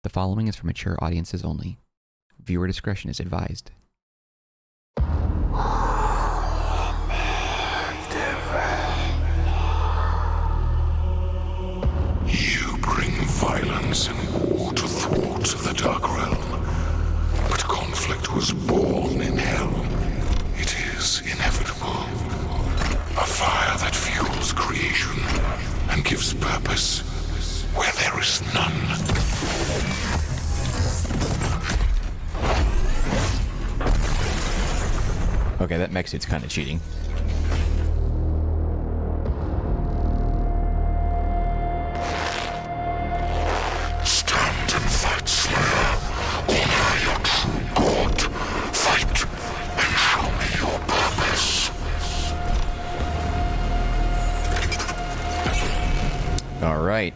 The following is for mature audiences only. Viewer discretion is advised. You bring violence and war to thwart the Dark Realm. But conflict was born in hell. It is inevitable. A fire that fuels creation and gives purpose where there is none. Okay, that mech suit's kind of cheating. Stand and fight, Slayer. Honor your true God. Fight and show me your purpose. Alright.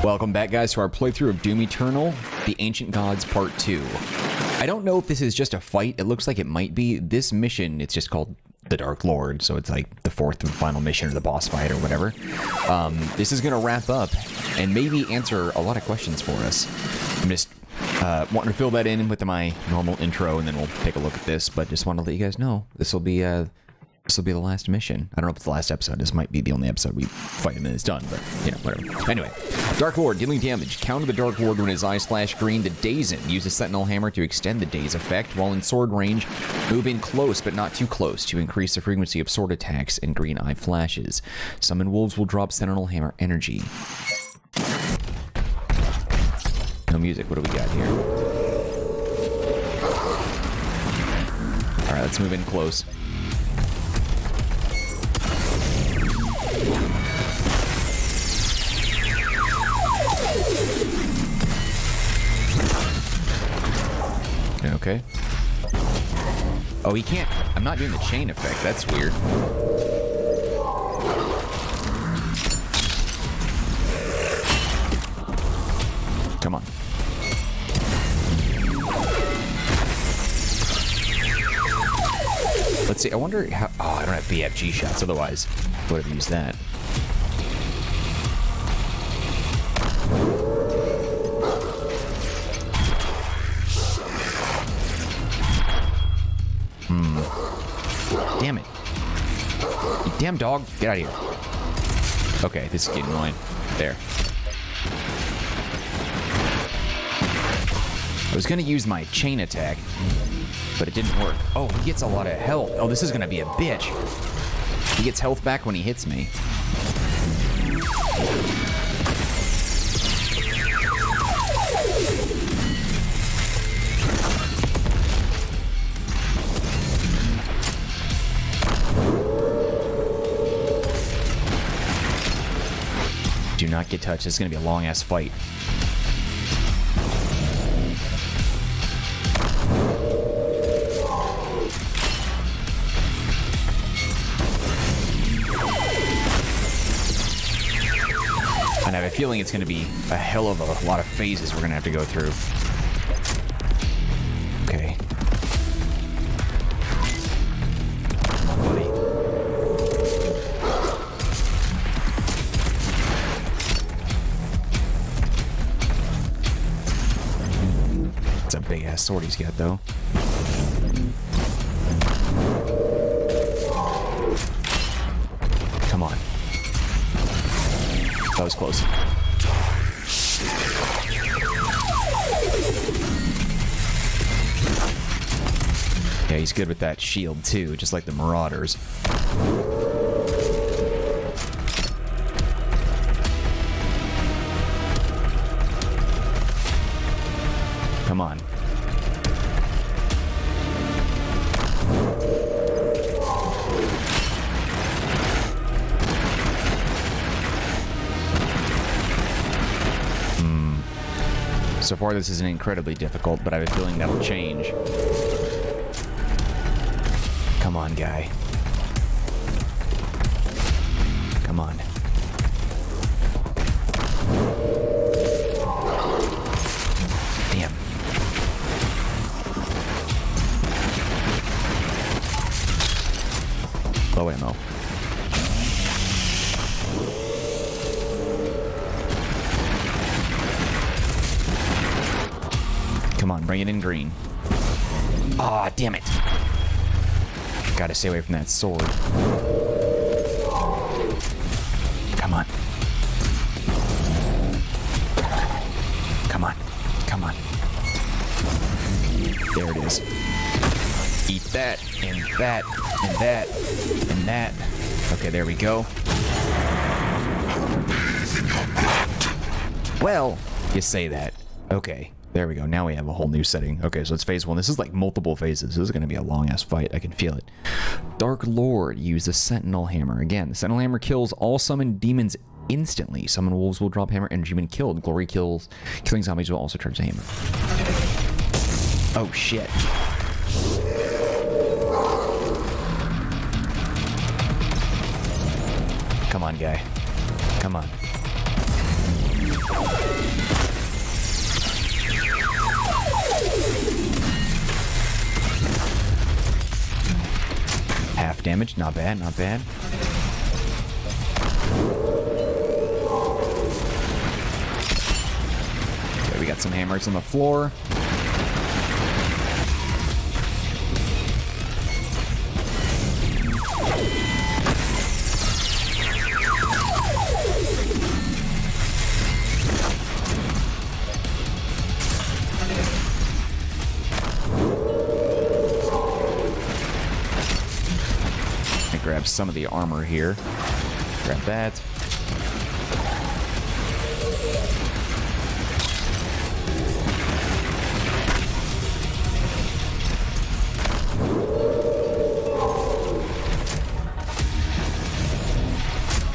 Welcome back, guys, to our playthrough of Doom Eternal, The Ancient Gods Part 2. I don't know if this is just a fight. It looks like it might be. This mission, it's just called the Dark Lord, so it's like the fourth and final mission or the boss fight or whatever. This is going to wrap up and maybe answer a lot of questions for us. I'm just wanting to fill that in with my normal intro, and then we'll take a look at this, but just want to let you guys know this will be the last mission. I don't know if it's the last episode. This might be the only episode we fight him and it's done, but, you know, whatever. Anyway, Dark Lord, dealing damage. Counter the Dark Lord when his eyes flash green to daze him. Use the Sentinel hammer to extend the daze effect. While in sword range, move in close but not too close to increase the frequency of sword attacks and green eye flashes. Summon wolves will drop Sentinel hammer energy. No music. What do we got here? Alright, let's move in close. Okay. Oh, he can't. I'm not doing the chain effect. That's weird. Come on. Let's see. I wonder how. Oh, I don't have BFG shots. Otherwise, I would have used that. Damn it. You damn dog. Get out of here. Okay, this is getting annoying. There. I was going to use my chain attack, but it didn't work. Oh, he gets a lot of health. Oh, this is going to be a bitch. He gets health back when he hits me. Do not get touched. This is going to be a long-ass fight. And I have a feeling it's going to be a hell of a lot of phases we're going to have to go through. Okay. Come on, buddy. It's a big-ass sword he's got, though. Come on. That was close. Yeah, he's good with that shield, too, just like the Marauders. Come on. So far, this isn't incredibly difficult, but I have a feeling that'll change. Come on, guy. Come on. Damn. Low ammo. Come on, bring it in green. Aw, damn it. Gotta stay away from that sword. Come on. Come on. Come on. There it is. Eat that, and that, and that, and that. Okay, there we go. Well, you say that. Okay, there we go. Now we have a whole new setting. Okay, so it's phase 1. This is like multiple phases. This is going to be a long-ass fight. I can feel it. Dark Lord, use the Sentinel Hammer. Again, the Sentinel Hammer kills all summoned demons instantly. Summoned wolves will drop hammer, energy when killed. Glory kills. Killing zombies will also charge the hammer. Oh, shit. Come on, guy. Come on. Half damage, not bad, not bad. Okay, we got some hammers on the floor. Grab some of the armor here. Grab that.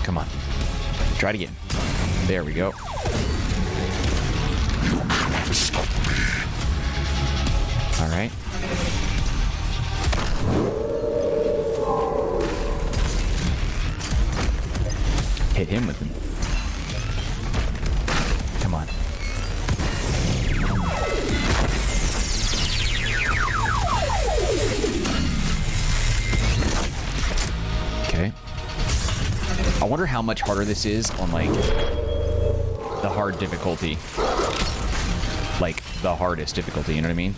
Come on. Try it again. There we go. All right. Hit him with him. Come on. Okay. I wonder how much harder this is on, like, the hard difficulty. Like, the hardest difficulty, you know what I mean?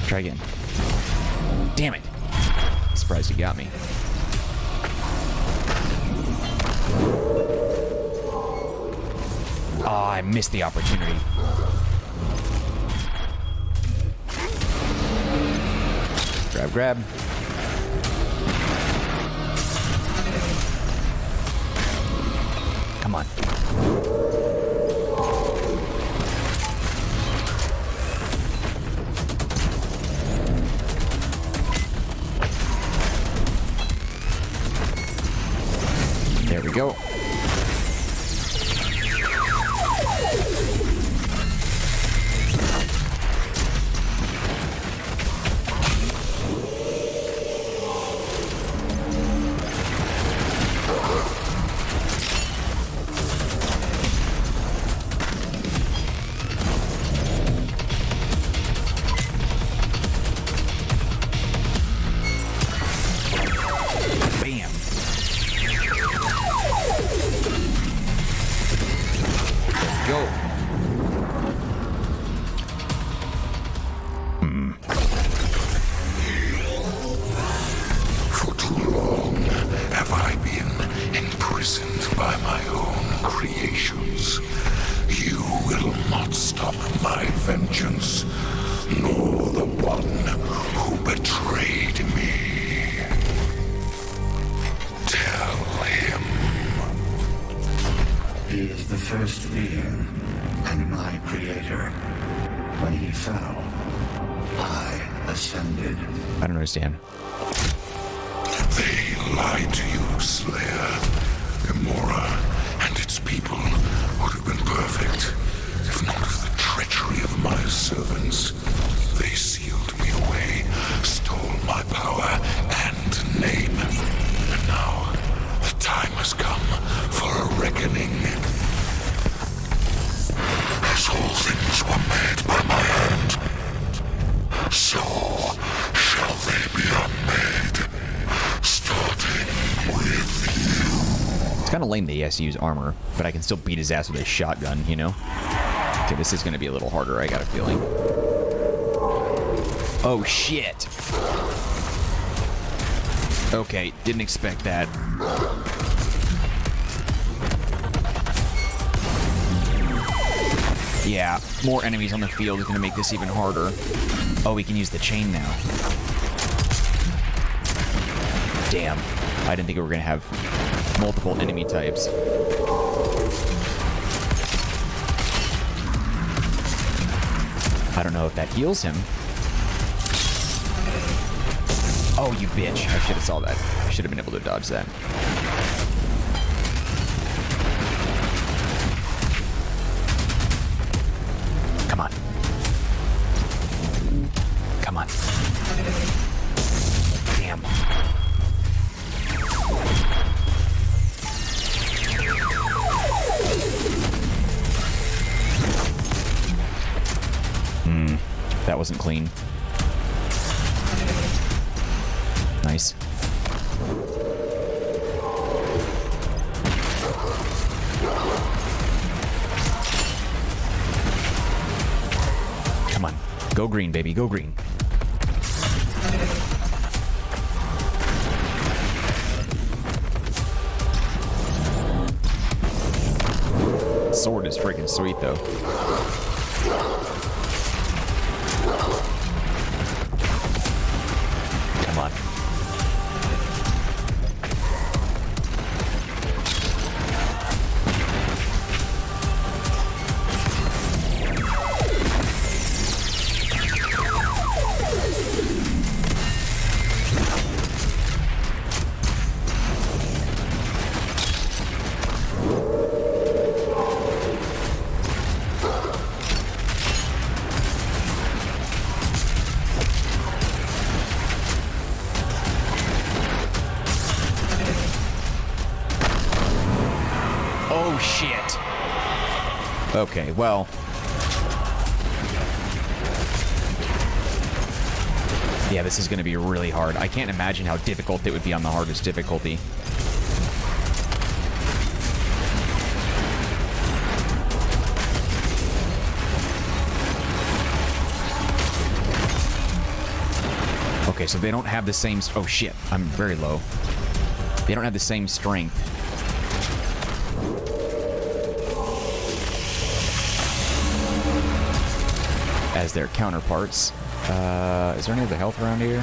Try again. Damn it. Surprised you got me. Oh, I missed the opportunity. Grab, grab. Come on. There we go. Understand. They lied to you, Slayer. Immora and its people would have been perfect if not for the treachery of my servants. They sealed me away, stole my power and name. And now the time has come for a reckoning. As all things were made by my hand, kind of lame that he has to use armor, but I can still beat his ass with a shotgun, you know? Okay, this is going to be a little harder, I got a feeling. Oh, shit. Okay, didn't expect that. Yeah, more enemies on the field is going to make this even harder. Oh, we can use the chain now. Damn. I didn't think we were going to have multiple enemy types. I don't know if that heals him. Oh, you bitch. I should have saw that. I should have been able to dodge that. Come on. Come on. Damn. That wasn't clean. Nice. Come on. Go green, baby. Go green. Sword is freaking sweet, though. Come on. Okay, well. Yeah, this is going to be really hard. I can't imagine how difficult it would be on the hardest difficulty. Okay, so they don't have the same... Oh, shit. I'm very low. They don't have the same strength. As their counterparts. Is there any other health around here?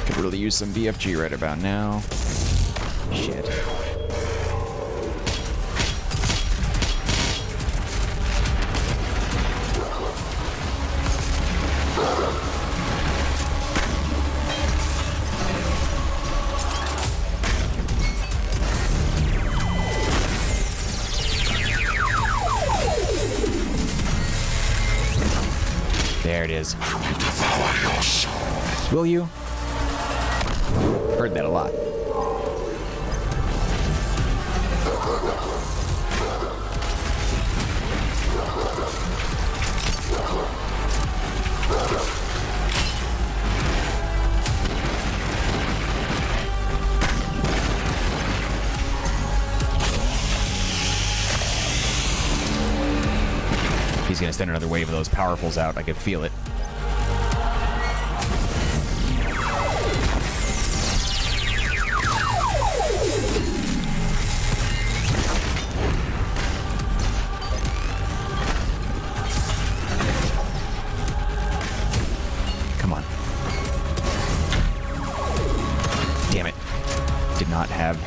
Could really use some BFG right about now. Shit. There it is. Will you? Heard that a lot. He's gonna send another wave of those powerfuls out. I could feel it. Come on. Damn it. Did not have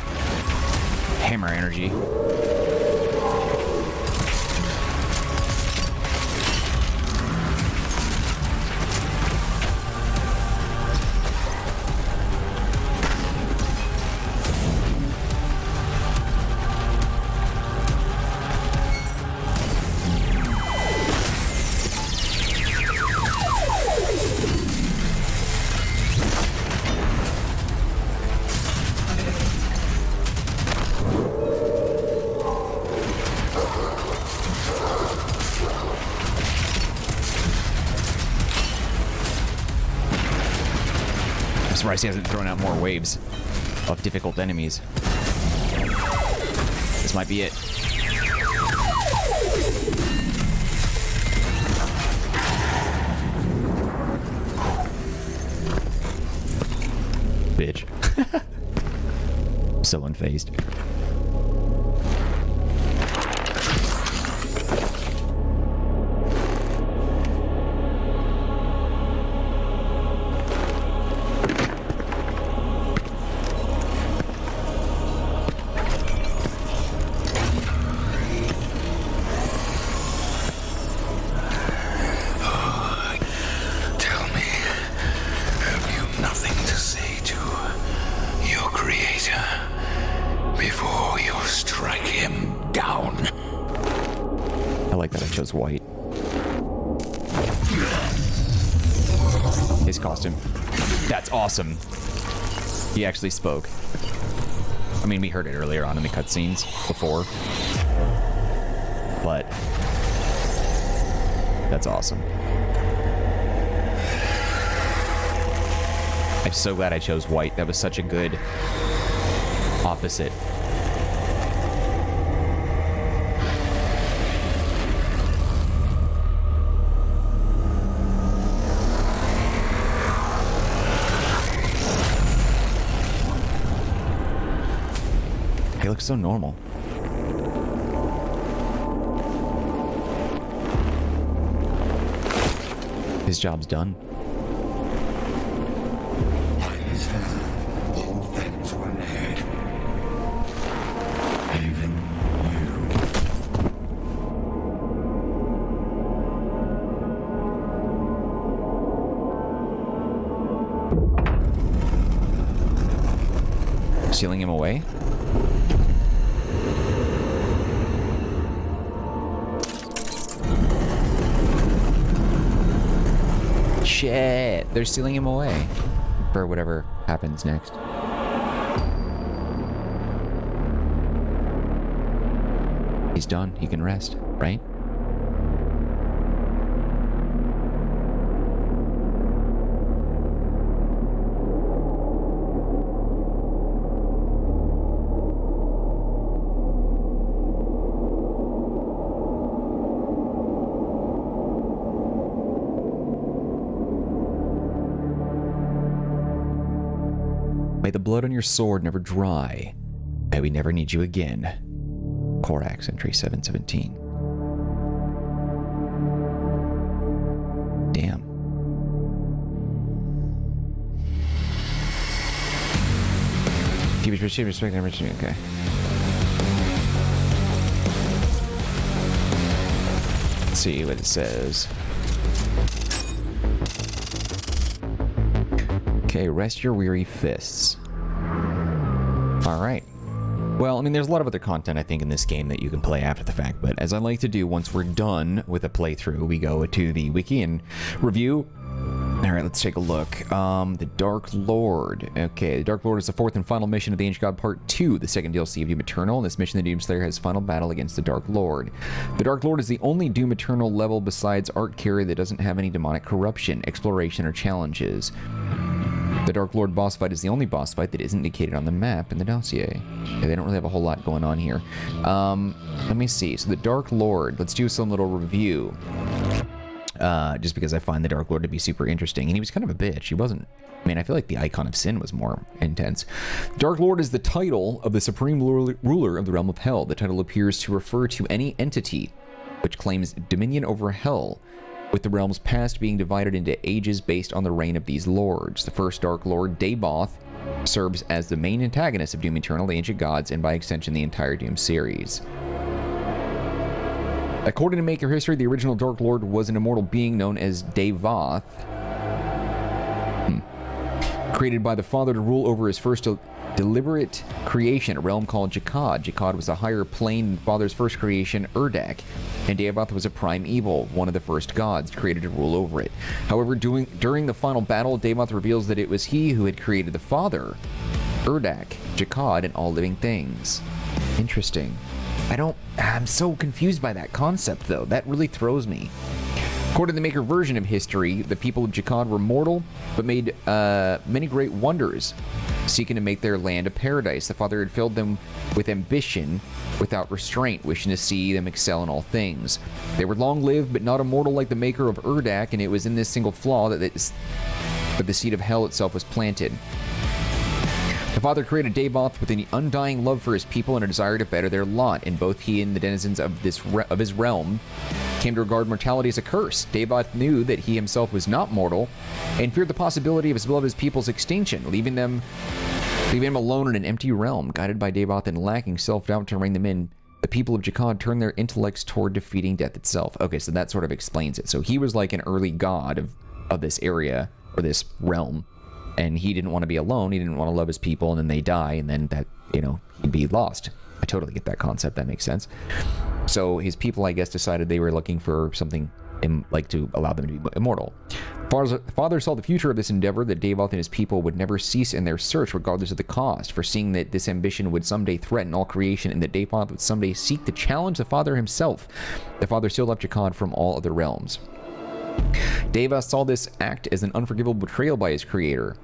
hammer energy. surprised he hasn't thrown out more waves of difficult enemies. This might be it. Bitch. So unfazed. White. His costume. That's awesome. He actually spoke. I mean, we heard it earlier on in the cutscenes before. But that's awesome. I'm so glad I chose white. That was such a good opposite. He looks so normal. His job's done. All things were made. Even you. Sealing him away? Shit, they're sealing him away for whatever happens next. He's done. He can rest, right? May the blood on your sword never dry. May we never need you again. Corax, entry 717. Damn. Keep it respect, okay. Let's see what it says. Okay, rest your weary fists. Alright. Well, I mean, there's a lot of other content, I think, in this game that you can play after the fact, but as I like to do once we're done with a playthrough, we go to the wiki and review. Alright, let's take a look. The Dark Lord. Okay, the Dark Lord is the fourth and final mission of the Ancient God Part 2, the second DLC of Doom Eternal. In this mission, the Doomslayer has final battle against the Dark Lord. The Dark Lord is the only Doom Eternal level besides Art Carry that doesn't have any demonic corruption, exploration, or challenges. The Dark Lord boss fight is the only boss fight that isn't indicated on the map in the dossier. Okay, they don't really have a whole lot going on here. Let me see. So the Dark Lord, let's do some little review. Just because I find the Dark Lord to be super interesting. And he was kind of a bitch. He wasn't... I mean, I feel like the Icon of Sin was more intense. Dark Lord is the title of the supreme ruler of the realm of hell. The title appears to refer to any entity which claims dominion over hell, with the realm's past being divided into ages based on the reign of these lords. The first Dark Lord, Daboth, serves as the main antagonist of Doom Eternal, the Ancient Gods, and by extension the entire Doom series. According to Maker History, the original Dark Lord was an immortal being known as Daboth, created by the Father to rule over his first deliberate creation, a realm called Jakad. Jakad was a higher plane than Father's first creation, Urdak, and Daboth was a prime evil, one of the first gods, created to rule over it. However, during the final battle, Daboth reveals that it was he who had created the Father, Urdak, Jakad, and all living things. Interesting. I'm so confused by that concept, though. That really throws me. According to the Maker version of history, the people of Jakad were mortal, but made many great wonders, seeking to make their land a paradise. The Father had filled them with ambition without restraint, wishing to see them excel in all things. They were long-lived, but not immortal like the Maker of Urdak, and it was in this single flaw that the seed of hell itself was planted. The Father created Daboth with an undying love for his people and a desire to better their lot, and both he and the denizens of his realm came to regard mortality as a curse. Daboth knew that he himself was not mortal, and feared the possibility of his beloved people's extinction, leaving him alone in an empty realm. Guided by Daboth and lacking self-doubt to rein them in, the people of Jakad turned their intellects toward defeating death itself. Okay, so that sort of explains it. So he was like an early god of this area, or this realm, and he didn't want to be alone. He didn't want to love his people, and then they die, and then that, he'd be lost. I totally get that concept. That makes sense. So his people, I guess, decided they were looking for something like to allow them to be immortal. Father saw the future of this endeavor, that Daboth and his people would never cease in their search regardless of the cost, foreseeing that this ambition would someday threaten all creation and that Daboth would someday seek to challenge the Father himself. The Father still left Jakad from all other realms. Daboth saw this act as an unforgivable betrayal by his creator,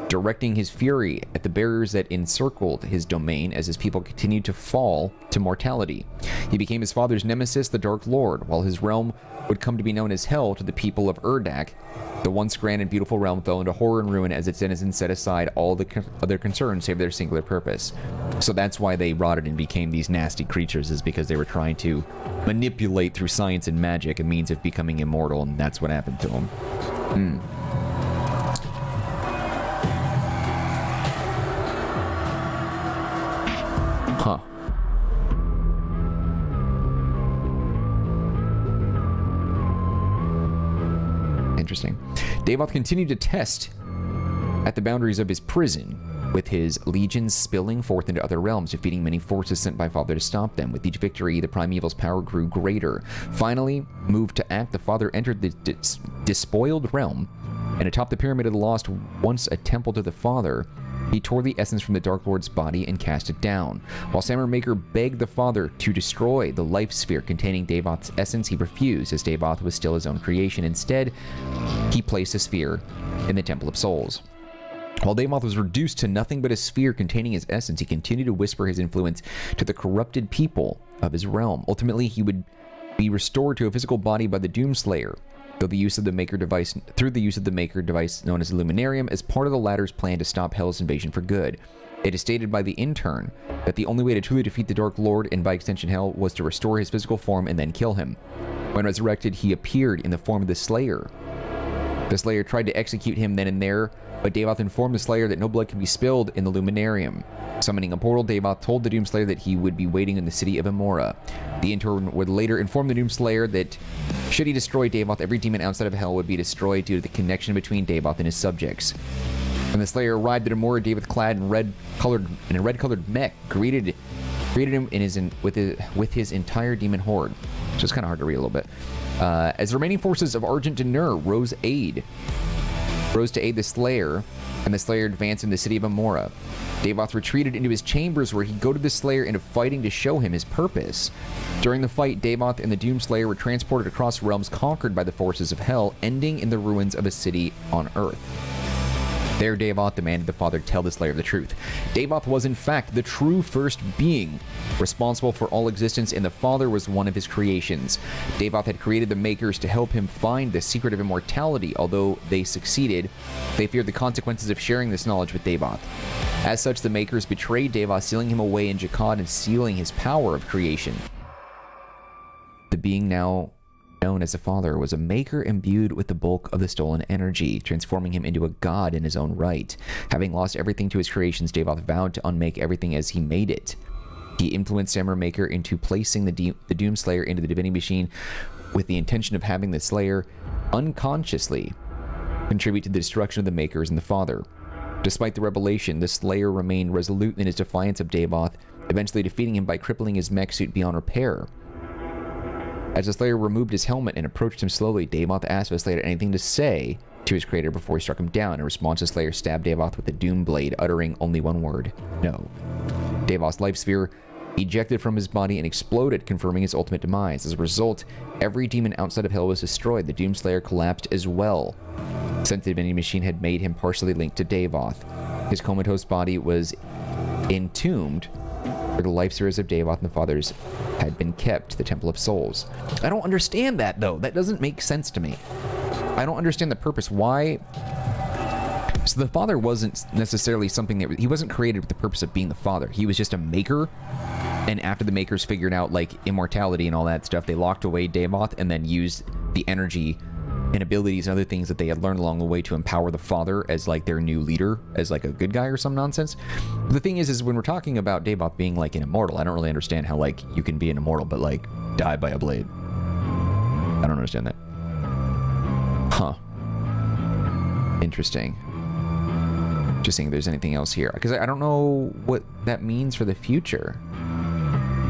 directing his fury at the barriers that encircled his domain as his people continued to fall to mortality. He became his father's nemesis, the Dark Lord, while his realm would come to be known as Hell to the people of Urdak. The once grand and beautiful realm fell into horror and ruin as its denizens set aside all the other concerns save their singular purpose. So that's why they rotted and became these nasty creatures, is because they were trying to manipulate through science and magic a means of becoming immortal, and that's what happened to them. Huh. Interesting. Daboth continued to test at the boundaries of his prison, with his legions spilling forth into other realms, defeating many forces sent by Father to stop them. With each victory, the primeval's power grew greater. Finally, moved to act, the Father entered the despoiled realm, and atop the Pyramid of the Lost, once a temple to the Father, he tore the essence from the Dark Lord's body and cast it down. While Samur Maker begged the Father to destroy the life sphere containing Daboth's essence, he refused, as Daboth was still his own creation. Instead, he placed the sphere in the Temple of Souls. While Daboth was reduced to nothing but a sphere containing his essence, he continued to whisper his influence to the corrupted people of his realm. Ultimately, he would be restored to a physical body by the Doomslayer, through the use of the Maker device known as the Luminarium, as part of the latter's plan to stop Hell's invasion for good. It is stated by the intern that the only way to truly defeat the Dark Lord, and by extension Hell, was to restore his physical form and then kill him. When resurrected, he appeared in the form of the Slayer. The Slayer tried to execute him then and there, but Daboth informed the Slayer that no blood could be spilled in the Luminarium. Summoning a portal, Daboth told the Doomslayer that he would be waiting in the city of Immora. The intern would later inform the Doomslayer that should he destroy Daboth, every demon outside of Hell would be destroyed due to the connection between Daboth and his subjects. When the Slayer arrived at Immora, Daboth, clad in a red-colored mech, greeted him with his entire demon horde. Which is kind of hard to read a little bit. As the remaining forces of Argent D'nur rose to aid the Slayer, and the Slayer advanced in the city of Immora. Daboth retreated into his chambers, where he goaded the Slayer into fighting to show him his purpose. During the fight, Daboth and the Doomslayer were transported across realms conquered by the forces of Hell, ending in the ruins of a city on Earth. There, Daboth demanded the Father tell the Slayer the truth. Daboth was, in fact, the true first being, responsible for all existence, and the Father was one of his creations. Daboth had created the Makers to help him find the secret of immortality. Although they succeeded, they feared the consequences of sharing this knowledge with Daboth. As such, the Makers betrayed Daboth, sealing him away in Jakad and sealing his power of creation. The being now known as the Father was a Maker imbued with the bulk of the stolen energy, transforming him into a god in his own right. Having lost everything to his creations, Daboth vowed to unmake everything as he made it. He influenced Samur Maker into placing the Doomslayer into the Divinity Machine with the intention of having the Slayer unconsciously contribute to the destruction of the Makers and the Father. Despite the revelation, the Slayer remained resolute in his defiance of Daboth, eventually defeating him by crippling his mech suit beyond repair. As the Slayer removed his helmet and approached him slowly, Daboth asked if the Slayer had anything to say to his creator before he struck him down. In response, the Slayer stabbed Daboth with the Doom Blade, uttering only one word: no. Daboth's life sphere ejected from his body and exploded, confirming his ultimate demise. As a result, every demon outside of hell was destroyed. The Doomslayer collapsed as well. Since the Divinity Machine had made him partially linked to Davoth. His comatose body was entombed where the life spheres of Davoth and the Fathers had been kept, the Temple of Souls. I don't understand that, though. That doesn't make sense to me. I don't understand the purpose. Why? So the Father wasn't necessarily something that... He wasn't created with the purpose of being the Father. He was just a maker. And after the makers figured out, like, immortality and all that stuff, they locked away Davoth and then used the energy and abilities and other things that they had learned along the way to empower the Father as, like, their new leader, as, like, a good guy or some nonsense. The thing is when we're talking about Davoth being, like, an immortal, I don't really understand how, like, you can be an immortal but, like, die by a blade. I don't understand that. Huh. Interesting. Just seeing if there's anything else here. Because I don't know what that means for the future.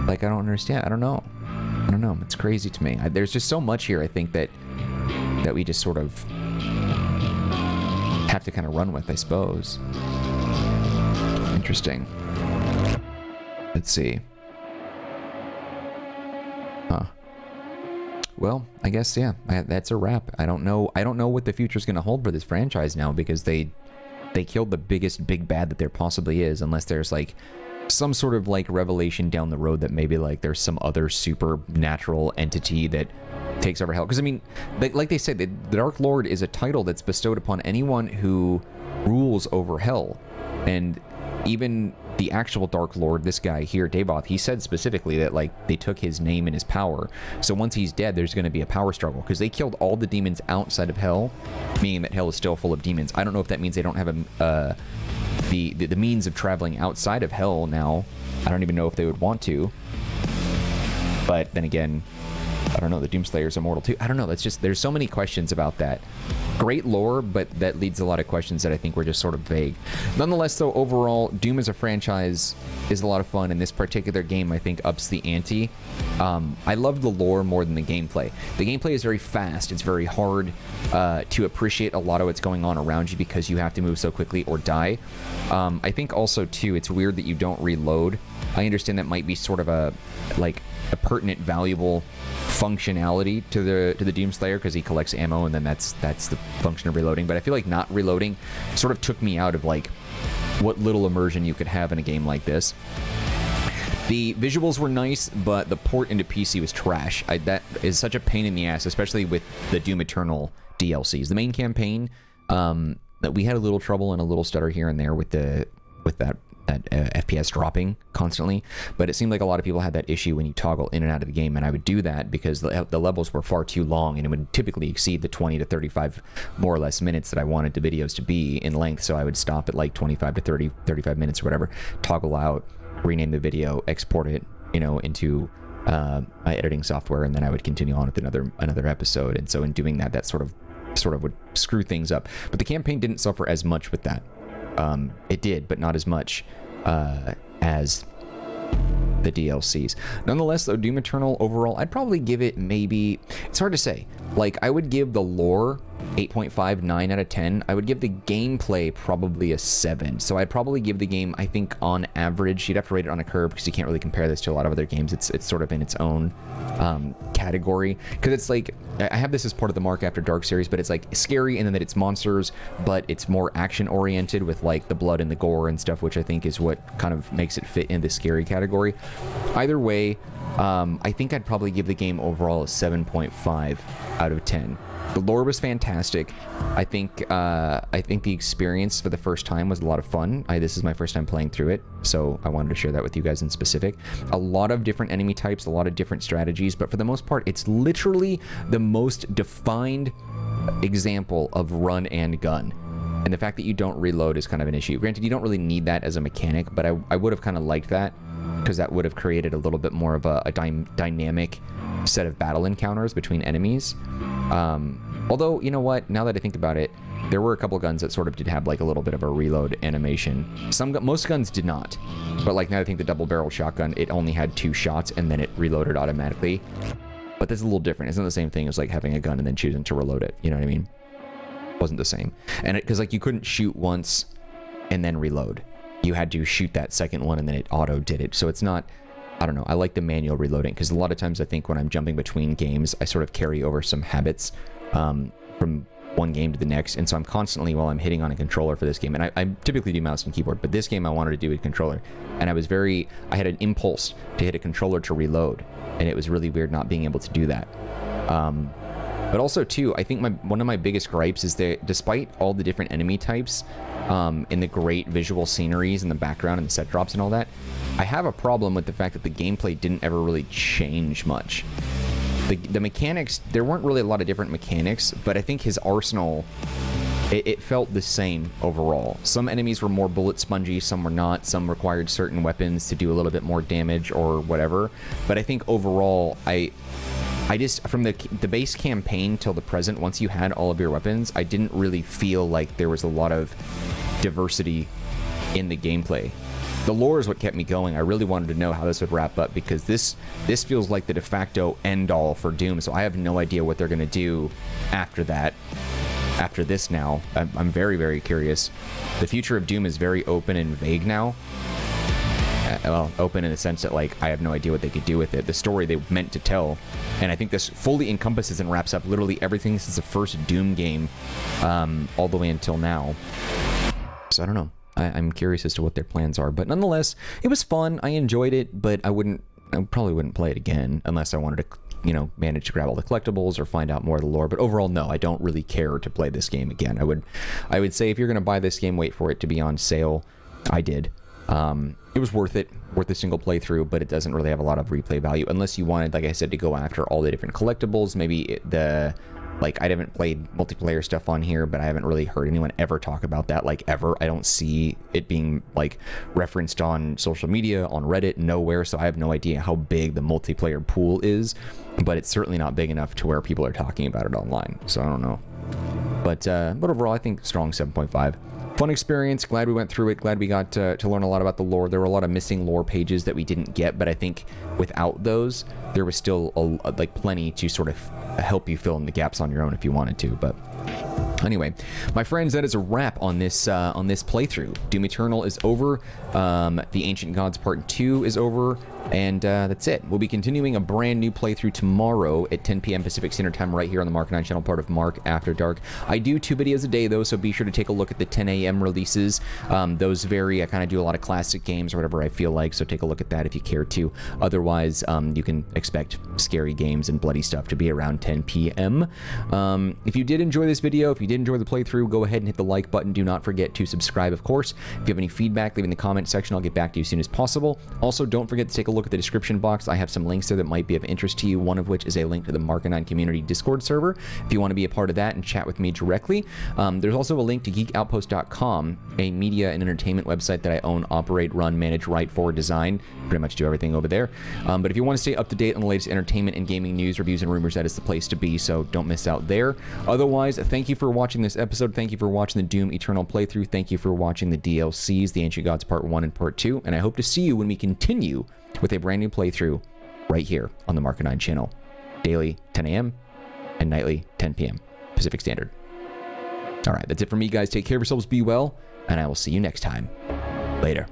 Like, I don't understand. I don't know. It's crazy to me. There's just so much here, I think, that we just sort of have to kind of run with, I suppose. Interesting. Let's see. Huh. Well, I guess, yeah, that's a wrap. I don't know what the future's going to hold for this franchise now, because they killed the biggest big bad that there possibly is, unless there's, like, some sort of, like, revelation down the road that maybe, like, there's some other supernatural entity that takes over hell. Because, I mean, like they said, the Dark Lord is a title that's bestowed upon anyone who rules over hell. And even the actual Dark Lord, this guy here, Davoth, he said specifically that, like, they took his name and his power. So once he's dead, there's going to be a power struggle, because they killed all the demons outside of hell, meaning that hell is still full of demons. I don't know if that means they don't have the means of traveling outside of hell now. I don't even know if they would want to. But then again, I don't know, the Doomslayer's immortal too. I don't know, that's just, there's so many questions about that. Great lore, but that leads to a lot of questions that I think were just sort of vague. Nonetheless, though, overall, Doom as a franchise is a lot of fun, and this particular game, I think, ups the ante. I love the lore more than the gameplay. The gameplay is very fast. It's very hard to appreciate a lot of what's going on around you, because you have to move so quickly or die. I think also, too, it's weird that you don't reload. I understand that might be sort of a pertinent, valuable functionality to the Doomslayer, because he collects ammo, and then that's the function of reloading. But I feel like not reloading sort of took me out of, like, what little immersion you could have in a game like this. The visuals were nice, but the port into PC was trash. That is such a pain in the ass, especially with the Doom Eternal DLCs. The main campaign, that we had a little trouble and a little stutter here and there with that FPS dropping constantly, but it seemed like a lot of people had that issue when you toggle in and out of the game, and I would do that because the levels were far too long, and it would typically exceed the 20 to 35 more or less minutes that I wanted the videos to be in length, so I would stop at like 25 to 30, 35 minutes or whatever, toggle out, rename the video, export it, into my editing software, and then I would continue on with another episode. And so in doing that, that sort of would screw things up. But the campaign didn't suffer as much with that. It did, but not as much as the DLCs. Nonetheless, though, Doom Eternal overall, I'd probably give it maybe... It's hard to say. Like, I would give the lore 8.5, 9 out of 10. I would give the gameplay probably a 7. So I'd probably give the game, I think, on average, you'd have to rate it on a curve, because you can't really compare this to a lot of other games. It's sort of in its own category. Because it's like, I have this as part of the Mark After Dark series, but it's like scary, and then that it's monsters, but it's more action-oriented with, like, the blood and the gore and stuff, which I think is what kind of makes it fit in the scary category. Either way, I think I'd probably give the game overall a 7.5 out of 10. The lore was fantastic. I think the experience for the first time was a lot of fun. This is my first time playing through it, so I wanted to share that with you guys in specific. A lot of different enemy types, a lot of different strategies, but for the most part, it's literally the most defined example of run and gun. And the fact that you don't reload is kind of an issue. Granted, you don't really need that as a mechanic, but I would have kind of liked that, because that would have created a little bit more of a dynamic set of battle encounters between enemies. Although, you know what, now that I think about it, there were a couple guns that sort of did have like a little bit of a reload animation. Most guns did not, but like now I think the double barrel shotgun, it only had 2 shots and then it reloaded automatically. But that's a little different. It's not the same thing as like having a gun and then choosing to reload it. You know what I mean? It wasn't the same. And because like you couldn't shoot once and then reload. You had to shoot that second one and then it auto did it. So it's not I don't know. I like the manual reloading because a lot of times I think when I'm jumping between games, I sort of carry over some habits from one game to the next, and so I'm constantly, while I'm hitting on a controller for this game, and I typically do mouse and keyboard, but this game I wanted to do with controller, and I had an impulse to hit a controller to reload, and it was really weird not being able to do that. But also too, I think one of my biggest gripes is that despite all the different enemy types, and the great visual sceneries in the background and the set drops and all that, I have a problem with the fact that the gameplay didn't ever really change much. The mechanics, there weren't really a lot of different mechanics, but I think his arsenal, it felt the same overall. Some enemies were more bullet spongy, some were not, some required certain weapons to do a little bit more damage or whatever. But I think overall, I just, from the base campaign till the present, once you had all of your weapons, I didn't really feel like there was a lot of diversity in the gameplay. The lore is what kept me going. I really wanted to know how this would wrap up because this feels like the de facto end-all for Doom, so I have no idea what they're going to do after that. After this now. I'm very, very curious. The future of Doom is very open and vague now. Well, open in the sense that, like, I have no idea what they could do with it. The story they meant to tell. And I think this fully encompasses and wraps up literally everything since the first Doom game all the way until now. So I don't know. I'm curious as to what their plans are. But nonetheless, it was fun. I enjoyed it, but I probably wouldn't play it again unless I wanted to, you know, manage to grab all the collectibles or find out more of the lore. But overall, no, I don't really care to play this game again. I would say if you're going to buy this game, wait for it to be on sale. I did. It was worth it, worth a single playthrough, but it doesn't really have a lot of replay value unless you wanted, like I said, to go after all the different collectibles. Maybe like, I haven't played multiplayer stuff on here, but I haven't really heard anyone ever talk about that, like, ever. I don't see it being, like, referenced on social media, on Reddit, nowhere, so I have no idea how big the multiplayer pool is, but it's certainly not big enough to where people are talking about it online, so I don't know. But overall, I think strong 7.5. Fun experience. Glad we went through it. Glad we got to learn a lot about the lore. There were a lot of missing lore pages that we didn't get, but I think without those, there was still like plenty to sort of help you fill in the gaps on your own if you wanted to. But anyway, my friends, that is a wrap on this playthrough. Doom Eternal is over. The Ancient Gods Part 2 is over. And that's it. We'll be continuing a brand new playthrough tomorrow at 10 p.m. Pacific Standard Time right here on the Marcanine channel, part of Mark After Dark. I do 2 videos a day, though, so be sure to take a look at the 10 a.m. releases. Those vary. I kind of do a lot of classic games or whatever I feel like, so take a look at that if you care to. Otherwise, you can expect scary games and bloody stuff to be around 10 p.m. If you did enjoy this video, if you did enjoy the playthrough, go ahead and hit the like button. Do not forget to subscribe, of course. If you have any feedback, leave in the comment section. I'll get back to you as soon as possible. Also, don't forget to take a look at the description box. I have some links there that might be of interest to you, one of which is a link to the Marcanine community Discord server if you want to be a part of that and chat with me directly. There's also a link to geekoutpost.com, a media and entertainment website that I own, operate, run, manage, write for, design. Pretty much do everything over there. But if you want to stay up to date on the latest entertainment and gaming news, reviews, and rumors, that is the place to be, so don't miss out there. Otherwise, thank you for watching this episode. Thank you for watching the Doom Eternal playthrough. Thank you for watching the DLCs, the Ancient Gods Part 1 and Part 2, and I hope to see you when we continue with a brand new playthrough right here on the Marcanine channel. Daily, 10 a.m. and nightly, 10 p.m. Pacific Standard. All right, that's it for me, guys. Take care of yourselves, be well, and I will see you next time. Later.